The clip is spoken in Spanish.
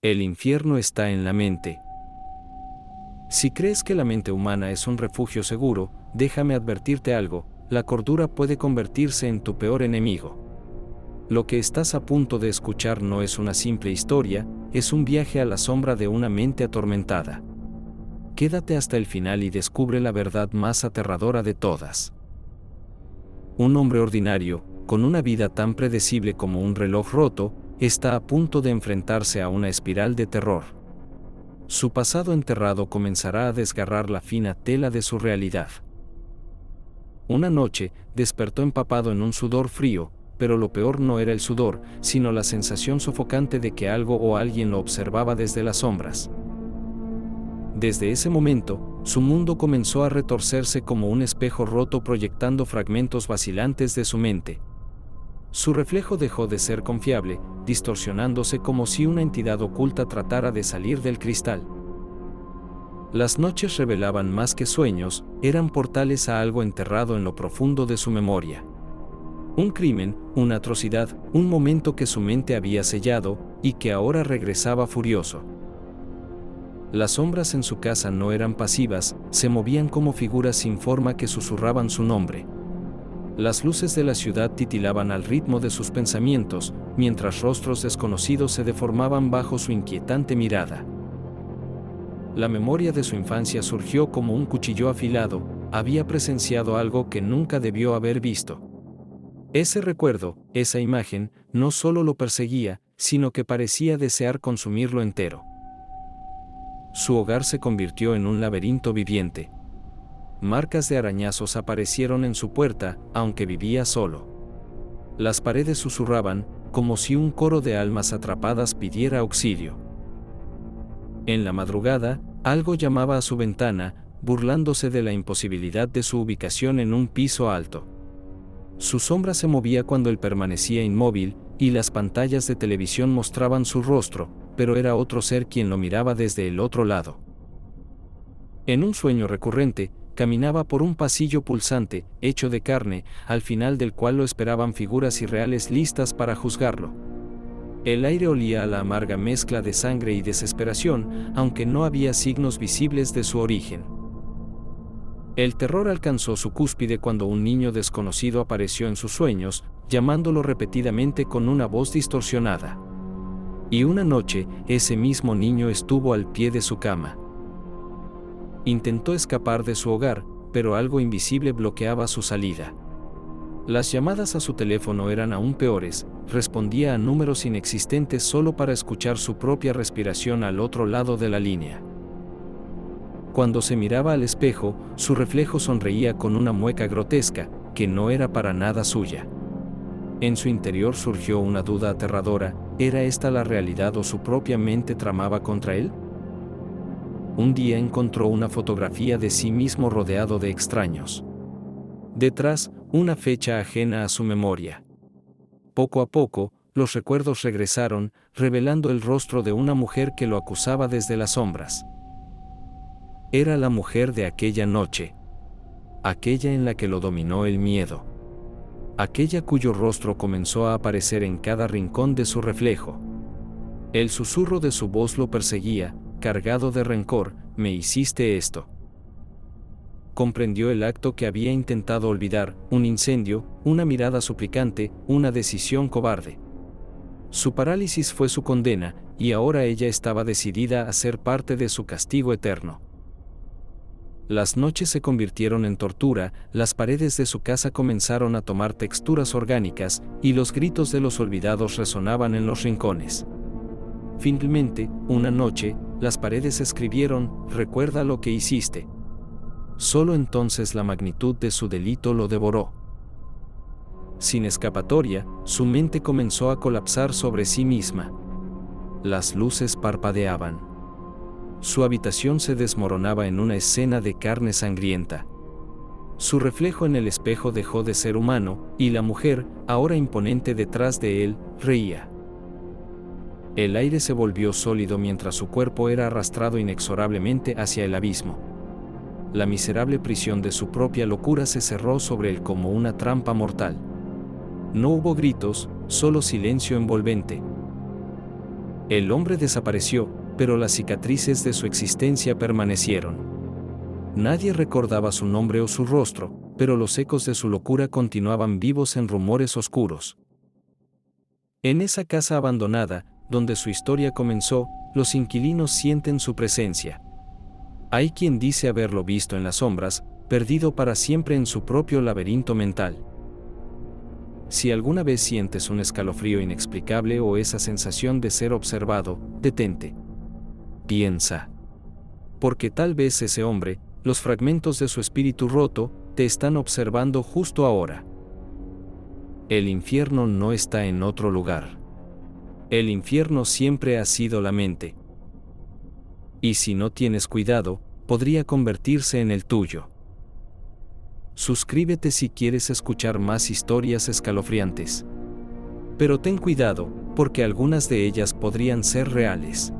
El infierno está en la mente. Si crees que la mente humana es un refugio seguro, déjame advertirte algo: la cordura puede convertirse en tu peor enemigo. Lo que estás a punto de escuchar no es una simple historia, es un viaje a la sombra de una mente atormentada. Quédate hasta el final y descubre la verdad más aterradora de todas. Un hombre ordinario, con una vida tan predecible como un reloj roto, está a punto de enfrentarse a una espiral de terror. Su pasado enterrado comenzará a desgarrar la fina tela de su realidad. Una noche, despertó empapado en un sudor frío, pero lo peor no era el sudor, sino la sensación sofocante de que algo o alguien lo observaba desde las sombras. Desde ese momento, su mundo comenzó a retorcerse como un espejo roto proyectando fragmentos vacilantes de su mente. Su reflejo dejó de ser confiable, distorsionándose como si una entidad oculta tratara de salir del cristal. Las noches revelaban más que sueños, eran portales a algo enterrado en lo profundo de su memoria. Un crimen, una atrocidad, un momento que su mente había sellado, y que ahora regresaba furioso. Las sombras en su casa no eran pasivas, se movían como figuras sin forma que susurraban su nombre. Las luces de la ciudad titilaban al ritmo de sus pensamientos, mientras rostros desconocidos se deformaban bajo su inquietante mirada. La memoria de su infancia surgió como un cuchillo afilado, había presenciado algo que nunca debió haber visto. Ese recuerdo, esa imagen, no solo lo perseguía, sino que parecía desear consumirlo entero. Su hogar se convirtió en un laberinto viviente. Marcas de arañazos aparecieron en su puerta, aunque vivía solo. Las paredes susurraban, como si un coro de almas atrapadas pidiera auxilio. En la madrugada, algo llamaba a su ventana, burlándose de la imposibilidad de su ubicación en un piso alto. Su sombra se movía cuando él permanecía inmóvil, y las pantallas de televisión mostraban su rostro, pero era otro ser quien lo miraba desde el otro lado. En un sueño recurrente, caminaba por un pasillo pulsante, hecho de carne, al final del cual lo esperaban figuras irreales listas para juzgarlo. El aire olía a la amarga mezcla de sangre y desesperación, aunque no había signos visibles de su origen. El terror alcanzó su cúspide cuando un niño desconocido apareció en sus sueños, llamándolo repetidamente con una voz distorsionada. Y una noche, ese mismo niño estuvo al pie de su cama. Intentó escapar de su hogar, pero algo invisible bloqueaba su salida. Las llamadas a su teléfono eran aún peores, respondía a números inexistentes solo para escuchar su propia respiración al otro lado de la línea. Cuando se miraba al espejo, su reflejo sonreía con una mueca grotesca, que no era para nada suya. En su interior surgió una duda aterradora: ¿era esta la realidad o su propia mente tramaba contra él? Un día encontró una fotografía de sí mismo rodeado de extraños. Detrás, una fecha ajena a su memoria. Poco a poco, los recuerdos regresaron, revelando el rostro de una mujer que lo acusaba desde las sombras. Era la mujer de aquella noche. Aquella en la que lo dominó el miedo. Aquella cuyo rostro comenzó a aparecer en cada rincón de su reflejo. El susurro de su voz lo perseguía, cargado de rencor: «Me hiciste esto». Comprendió el acto que había intentado olvidar: un incendio, una mirada suplicante, una decisión cobarde. Su parálisis fue su condena, y ahora ella estaba decidida a ser parte de su castigo eterno. Las noches se convirtieron en tortura, las paredes de su casa comenzaron a tomar texturas orgánicas, y los gritos de los olvidados resonaban en los rincones. Finalmente, una noche, las paredes escribieron: «Recuerda lo que hiciste». Solo entonces la magnitud de su delito lo devoró. Sin escapatoria, su mente comenzó a colapsar sobre sí misma. Las luces parpadeaban. Su habitación se desmoronaba en una escena de carne sangrienta. Su reflejo en el espejo dejó de ser humano, y la mujer, ahora imponente detrás de él, reía. El aire se volvió sólido mientras su cuerpo era arrastrado inexorablemente hacia el abismo. La miserable prisión de su propia locura se cerró sobre él como una trampa mortal. No hubo gritos, solo silencio envolvente. El hombre desapareció, pero las cicatrices de su existencia permanecieron. Nadie recordaba su nombre o su rostro, pero los ecos de su locura continuaban vivos en rumores oscuros. En esa casa abandonada, donde su historia comenzó, los inquilinos sienten su presencia. Hay quien dice haberlo visto en las sombras, perdido para siempre en su propio laberinto mental. Si alguna vez sientes un escalofrío inexplicable o esa sensación de ser observado, detente. Piensa. Porque tal vez ese hombre, los fragmentos de su espíritu roto, te están observando justo ahora. El infierno no está en otro lugar. El infierno siempre ha sido la mente. Y si no tienes cuidado, podría convertirse en el tuyo. Suscríbete si quieres escuchar más historias escalofriantes. Pero ten cuidado, porque algunas de ellas podrían ser reales.